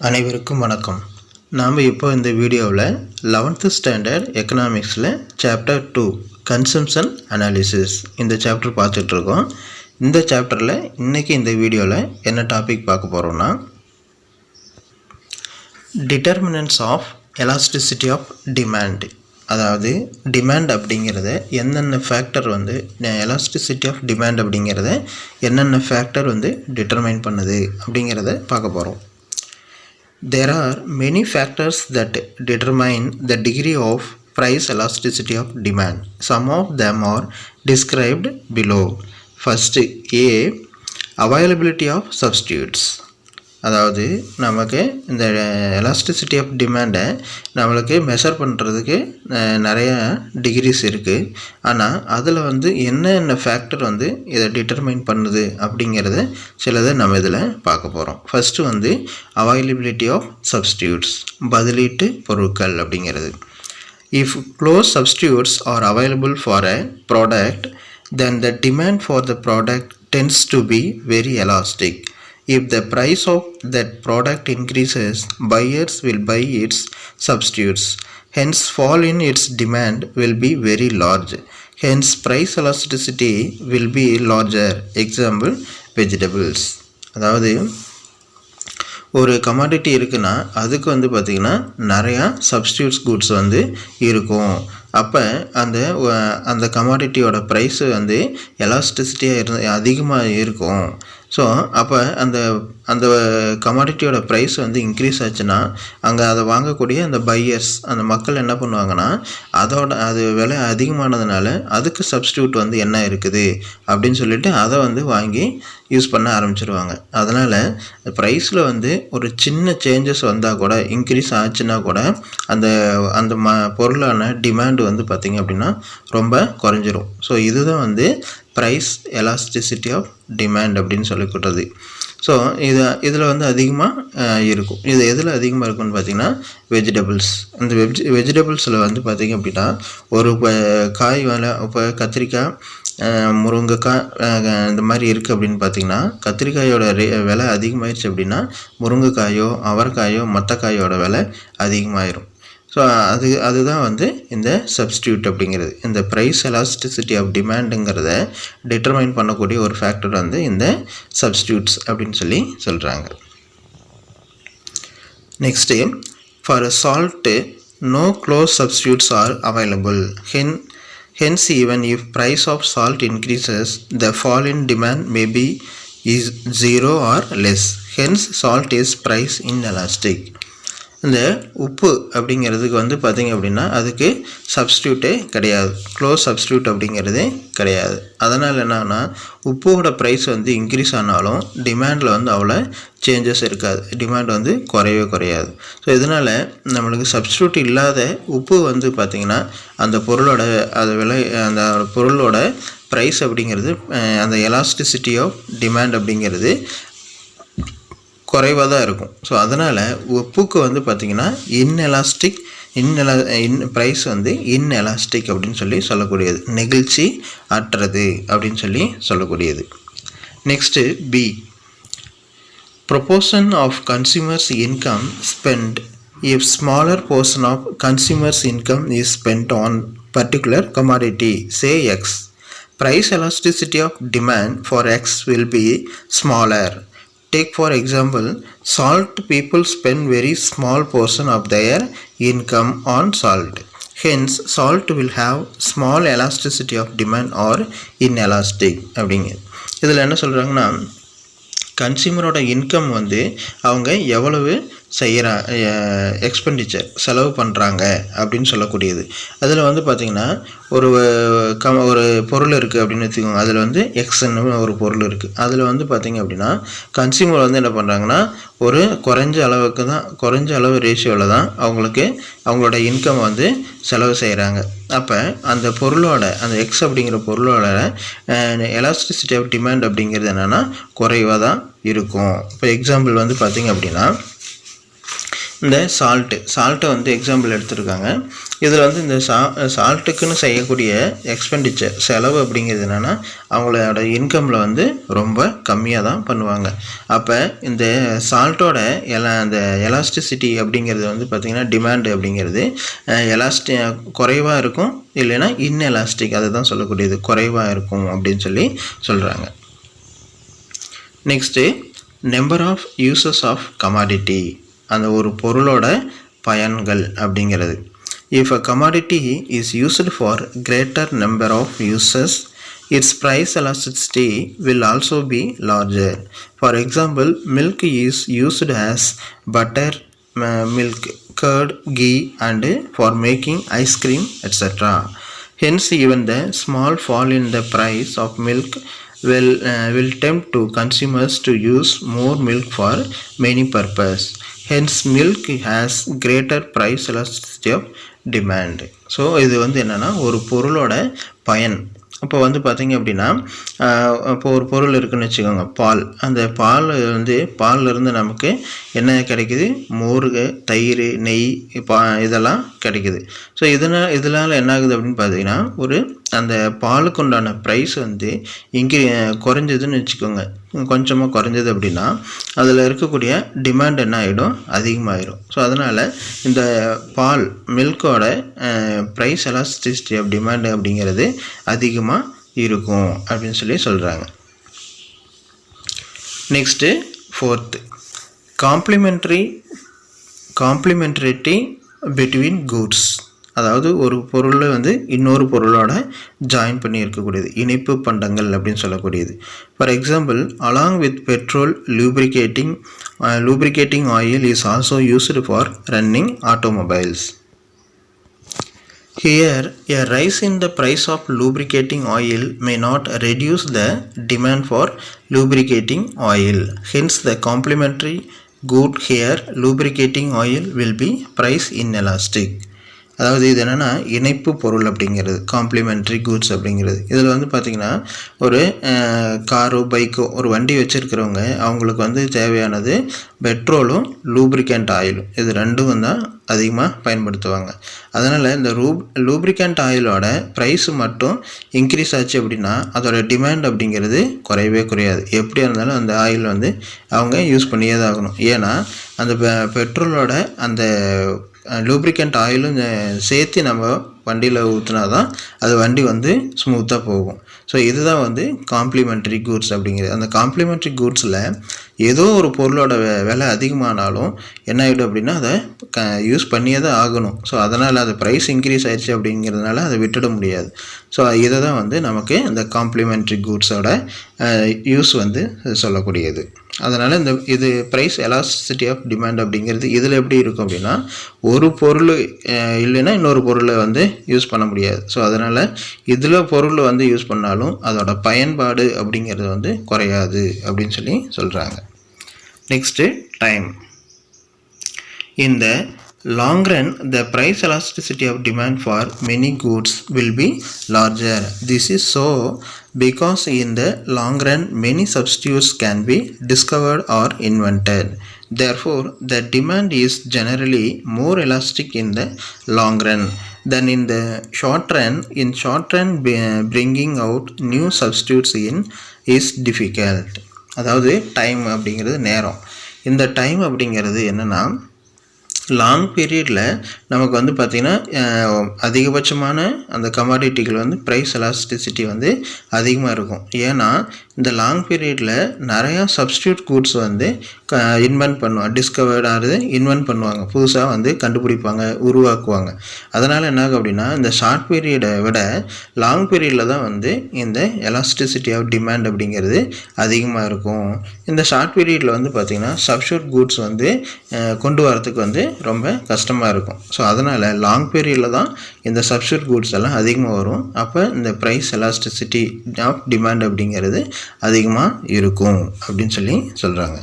அனைவருக்கும் வணக்கம். நாம் இப்போ இந்த வீடியோவில் 11th ஸ்டாண்டர்ட் எக்கனாமிக்ஸில் சாப்டர் 2 கன்சம்ஷன் அனாலிசிஸ் இந்த சாப்டர் பார்த்துட்ருக்கோம். இந்த சாப்டரில் இன்றைக்கி இந்த வீடியோவில் என்ன டாபிக் பார்க்க போகிறோம்னா, determinants of elasticity of demand. அதாவது டிமாண்ட் அப்படிங்கிறத என்னென்ன ஃபேக்டர் எலாஸ்டிசிட்டி ஆஃப் டிமாண்ட் அப்படிங்கிறத என்னென்ன ஃபேக்டர் டிட்டர்மைன் பண்ணுது அப்படிங்கிறத பார்க்க போகிறோம். There are many factors that determine the degree of price elasticity of demand. Some of them are described below. First, A. Availability of substitutes. அதாவது நமக்கு இந்த எலாஸ்டிசிட்டி ஆஃப் டிமாண்டை நம்மளுக்கு மெஷர் பண்ணுறதுக்கு நிறைய டிகிரிஸ் இருக்குது. ஆனால் அதில் என்னென்ன ஃபேக்டர் இதை டிட்டர்மைன் பண்ணுது அப்படிங்கிறத சிலதை நம்ம இதில் பார்க்க போகிறோம். ஃபஸ்ட்டு அவைலபிலிட்டி ஆஃப் சப்ஸ்டியூட்ஸ், பதிலீட்டு பொருட்கள் அப்படிங்கிறது. If close substitutes are available for a product, then the demand for the product tends to be very elastic. If the price of that product increases, buyers will buy its substitutes. Hence, fall in its demand will be very large. Hence, price elasticity will be larger. Example, vegetables. அதாவது ஒரு commodity இருக்குன்னா அதுக்கு பார்த்திங்கன்னா நிறையா substitutes goods இருக்கும். அப்போ அந்த கமாடிட்டியோட price எலாஸ்டிசிட்டியாக அதிகமாக இருக்கும். ஸோ அப்போ அந்த கமாடிட்டியோட ப்ரைஸ் இன்க்ரீஸ் ஆச்சுன்னா அங்கே அதை வாங்கக்கூடிய அந்த பையர்ஸ், அந்த மக்கள் என்ன பண்ணுவாங்கன்னா, அது விலை அதிகமானதுனால அதுக்கு சப்ஸ்டியூட் என்ன இருக்குது அப்படின்னு சொல்லிட்டு அதை வாங்கி யூஸ் பண்ண ஆரம்பிச்சிருவாங்க. அதனால் ப்ரைஸில் ஒரு சின்ன சேஞ்சஸ் வந்தால் கூட, இன்க்ரீஸ் ஆச்சுன்னா கூட அந்த பொருளான டிமாண்டு பார்த்திங்க அப்படின்னா ரொம்ப குறைஞ்சிரும். ஸோ இதுதான் ப்ரைஸ் எலாஸ்டிசிட்டி ஆஃப் டிமாண்ட் அப்படின்னு சொல்லிக்கூட்டது. ஸோ இதில் அதிகமாக இருக்கும். இது எதில் அதிகமாக இருக்குன்னு பார்த்திங்கன்னா வெஜிடபிள்ஸ். இந்த வெஜிடபிள்ஸில் பார்த்திங்க அப்படின்னா ஒரு காய் விலை, இப்போ கத்திரிக்காய், முருங்கைக்காய் இந்த மாதிரி இருக்குது அப்படின்னு பார்த்திங்கன்னா, கத்திரிக்காயோட விலை அதிகமாகிடுச்சு அப்படின்னா முருங்கைக்காயோ அவரைக்காயோ மற்ற காயோட விலை அதிகமாகிடும். ஸோ அதுதான் இந்த சப்ஸ்டியூட் அப்படிங்கிறது. இந்த ப்ரைஸ் எலாஸ்டிசிட்டி ஆஃப் டிமாண்டுங்கிறத டிட்டர்மைன் பண்ணக்கூடிய ஒரு ஃபேக்டர் இந்த சப்ஸ்டியூட்ஸ் அப்படின்னு சொல்கிறாங்க. Next, for salt no close substitutes are available. Hence, even if price of salt increases, the fall in demand may be is 0 or less. Hence, salt is price inelastic. இந்த உப்பு அப்படிங்கிறதுக்கு பார்த்திங்க அப்படின்னா அதுக்கு சப்ஸ்டியூட்டே கிடையாது, க்ளோஸ் சப்ஸ்டியூட் அப்படிங்கிறதே கிடையாது. அதனால் என்னன்னா, உப்போட ப்ரைஸ் இன்க்ரீஸ் ஆனாலும் டிமாண்டில் அவ்வளோ சேஞ்சஸ் இருக்காது, டிமாண்ட் குறையவே குறையாது. ஸோ இதனால் நம்மளுக்கு சப்ஸ்டியூட் இல்லாத உப்பு பார்த்திங்கன்னா அந்த பொருளோட விலை, அந்த பொருளோட ப்ரைஸ் அப்படிங்கிறது, அந்த எலாஸ்டிசிட்டி ஆஃப் டிமாண்ட் அப்படிங்கிறது குறைவாக தான் இருக்கும். ஸோ அதனால் உப்புக்கு பார்த்திங்கன்னா ப்ரைஸ் இன்எலாஸ்டிக் அப்படின்னு சொல்லக்கூடியது, நெகிழ்ச்சி அற்றது அப்படின்னு சொல்லக்கூடியது. Next, B. Proportion of consumers income spend if smaller portion of consumers income is spent on particular commodity, say X. Price elasticity of demand for X will be smaller. Take for example, salt. People spend very small portion of their income on salt. Hence, salt will have small elasticity of demand or inelastic. அப்படிங்க இதில் என்ன சொல்கிறாங்கன்னா, கன்சியூமரோட income அவங்க எவ்வளவு expenditure செலவு பண்ணுறாங்க அப்படின்னு சொல்லக்கூடியது. அதில் பார்த்திங்கன்னா ஒரு பொருள் இருக்குது அப்படின்னு வச்சுக்கோங்க. அதில் எக்ஸ்ன்னு ஒரு பொருள் இருக்குது. அதில் பார்த்திங்க அப்படின்னா கன்சியூமர் என்ன பண்ணுறாங்கன்னா, ஒரு குறைஞ்ச அளவு ரேஷியோவில் தான் அவங்களோட இன்கம் செலவு செய்கிறாங்க. அப்போ அந்த பொருளோட, அந்த எக்ஸ் அப்படிங்கிற பொருளோட எலாஸ்டிசிட்டி ஆஃப் டிமாண்ட் அப்படிங்கிறது என்னென்னா குறைவாக தான் இருக்கும். இப்போ எக்ஸாம்பிள் பார்த்திங்க அப்படின்னா, இந்த சால்ட்டை வந்து எக்ஸாம்பிள் எடுத்துருக்காங்க. இதில் வந்து இந்த சால்ட்டுக்குன்னு செய்யக்கூடிய எக்ஸ்பெண்டிச்சர் செலவு அப்படிங்கிறது என்னென்னா அவங்களோட இன்கமில் வந்து ரொம்ப கம்மியாக தான் பண்ணுவாங்க. அப்போ இந்த சால்ட்டோட அந்த எலாஸ்டிசிட்டி அப்படிங்கிறது வந்து பார்த்திங்கன்னா டிமாண்டு அப்படிங்கிறது குறைவாக இருக்கும், இல்லைன்னா இன்எலாஸ்டிக், அதை தான் சொல்லக்கூடியது, குறைவாக இருக்கும் அப்படின்னு சொல்கிறாங்க. Next number of uses of commodity, அந்த ஒரு பொருளோட பயன்கள் அப்படிங்கிறது. If a commodity is used for greater number of uses, its price elasticity will also be larger. For example, milk is used as butter, milk, curd, ghee, and for making ice cream, etc. Hence, even the small fall in the price of milk will tempt to consumers to use more milk for many purposes. Hence, milk has greater price elasticity of demand. So இது வந்து என்னென்னா ஒரு பொருளோட பயன். இப்போ வந்து பார்த்திங்க அப்படின்னா இப்போ ஒரு பொருள் இருக்குதுன்னு வச்சுக்கோங்க, பால். அந்த பால் வந்து பால்லேருந்து நமக்கு என்ன கிடைக்குது, மோர், தயிர், நெய், இதெல்லாம் கிடைக்குது. ஸோ இதனால் என்ன ஆகுது அப்படின்னு பார்த்தீங்கன்னா அந்த பாலுக்கு உண்டான ப்ரைஸ் வந்து இங்கே குறைஞ்சதுன்னு வச்சுக்கோங்க, கொஞ்சமாக குறைஞ்சது அப்படின்னா அதில் இருக்கக்கூடிய டிமாண்ட் என்ன ஆகிடும், அதிகமாகிடும். ஸோ அதனால் இந்த பால் மில்கோட ப்ரைஸ் எலாஸ்டிசிட்டி ஆஃப் டிமாண்ட் அப்படிங்கிறது அதிகமாக இருக்கும் அப்படின்னு சொல்கிறாங்க. Next 4th, complementarity between goods. அதாவது ஒரு பொருளை வந்து இன்னொரு பொருளோட ஜாயின் பண்ணி இருக்கக்கூடியது, இணைப்பு பண்டங்கள் அப்படின்னு சொல்லக்கூடியது. For example, along with petrol lubricating oil is also used for running automobiles. Here, a rise in the price of lubricating oil may not reduce the demand for lubricating oil. Hence, the complementary good here, lubricating oil, will be price inelastic. அதாவது இது என்னென்னா இணைப்பு பொருள் அப்படிங்கிறது, complimentary goods அப்படிங்கிறது. இதில் வந்து பார்த்திங்கன்னா ஒரு காரோ பைக்கோ ஒரு வண்டி வச்சுருக்கிறவங்க அவங்களுக்கு வந்து தேவையானது பெட்ரோலும் லூப்ரிகண்ட் ஆயிலும், இது ரெண்டும் தான் அதிகமாக பயன்படுத்துவாங்க. அதனால் இந்த லூப்ரிகண்ட் ஆயிலோட ப்ரைஸு மட்டும் இன்க்ரீஸ் ஆச்சு அப்படின்னா அதோட டிமாண்ட் அப்படிங்கிறது குறையவே குறையாது. எப்படியா இருந்தாலும் அந்த ஆயில் வந்து அவங்க யூஸ் பண்ணியே தான் ஆகணும். ஏன்னா அந்த பெட்ரோலோட அந்த லூப்ரிகண்ட் ஆயிலும் சேர்த்து நம்ம வண்டியில் ஊற்றினா தான் அது வண்டி வந்து ஸ்மூத்தாக போகும். ஸோ இதுதான் வந்து காம்ப்ளிமெண்ட்ரி கூட்ஸ் அப்படிங்கிறது. அந்த காம்ப்ளிமெண்ட்ரி கூட்ஸில் ஏதோ ஒரு பொருளோட விலை அதிகமானாலும் என்ன ஆகிடும் அப்படின்னா அதை யூஸ் பண்ணியே தான் ஆகணும். ஸோ அதனால் அது ப்ரைஸ் இன்க்ரீஸ் ஆயிடுச்சு அப்படிங்கிறதுனால அதை விட்டுட முடியாது. ஸோ இதை தான் வந்து நமக்கு இந்த காம்ப்ளிமெண்ட்ரி கூட்ஸோட யூஸ் வந்து சொல்லக்கூடியது. அதனால் இது ப்ரைஸ் எலாஸ்டிசிட்டி ஆஃப் டிமாண்ட் அப்படிங்கிறது இதில் எப்படி இருக்கும் அப்படின்னா ஒரு பொருள் இல்லைன்னா இன்னொரு பொருளை வந்து யூஸ் பண்ண முடியாது. ஸோ அதனால் இதில் பொருள் வந்து யூஸ் பண்ணாலும் அதோட பயன்பாடு அப்படிங்கிறது வந்து குறையாது அப்படின்னு சொல்கிறாங்க. Next time. இந்த long run, the price elasticity of demand for many goods will be larger. This is so because in the long run many substitutes can be discovered or invented. Therefore, the demand is generally more elastic in the long run than in the short run. In short run, bringing out new substitutes is difficult. அதாவது time அப்படிங்கிறது நேரம். இந்த time அப்படிங்கிறது என்னென்னா long பீரியடில் நமக்கு வந்து பார்த்திங்கன்னா அதிகபட்சமான அந்த கமாடிட்டிகள் வந்து ப்ரைஸ் எலாஸ்டிசிட்டி வந்து அதிகமாக இருக்கும். ஏன்னா இந்த லாங் பீரியடில் நிறையா சப்ஸ்டியூட் கூட்ஸ் வந்து இன்வென்ட் பண்ணுவாங்க, டிஸ்கவர்ட் ஆகுது இன்வென்ட் பண்ணுவாங்க, புதுசாக வந்து கண்டுபிடிப்பாங்க, உருவாக்குவாங்க. அதனால் என்ன ஆகும் அப்படின்னா இந்த ஷார்ட் பீரியடை விட லாங் பீரியடில் தான் வந்து இந்த எலாஸ்டிசிட்டி ஆஃப் டிமாண்ட் அப்படிங்கிறது அதிகமாக இருக்கும். இந்த ஷார்ட் பீரியடில் வந்து பார்த்திங்கன்னா சப்ஸ்டியூட் கூட்ஸ் வந்து கொண்டு வரத்துக்கு வந்து ரொம்ப கஷ்டமாக இருக்கும். ஸோ அதனால் லாங் பீரியடில் தான் இந்த சப்ஸ்டியூட் கூட்ஸ் எல்லாம் அதிகமாக வரும். அப்போ இந்த ப்ரைஸ் எலாஸ்டிசிட்டி ஆஃப் டிமாண்ட் அப்படிங்கிறது அதிகமாக இருக்கும் அப்படின்னு சொல்கிறாங்க.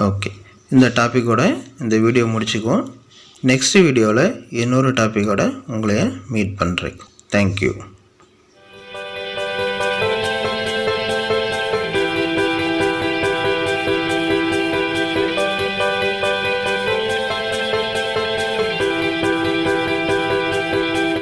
ஓகே, இந்த டாப்பிக்கோட இந்த வீடியோ முடிச்சுக்குவோம். நெக்ஸ்ட் வீடியோவில் இன்னொரு டாப்பிக்கோட உங்களைய மீட் பண்ணுறேன். தேங்க்யூ.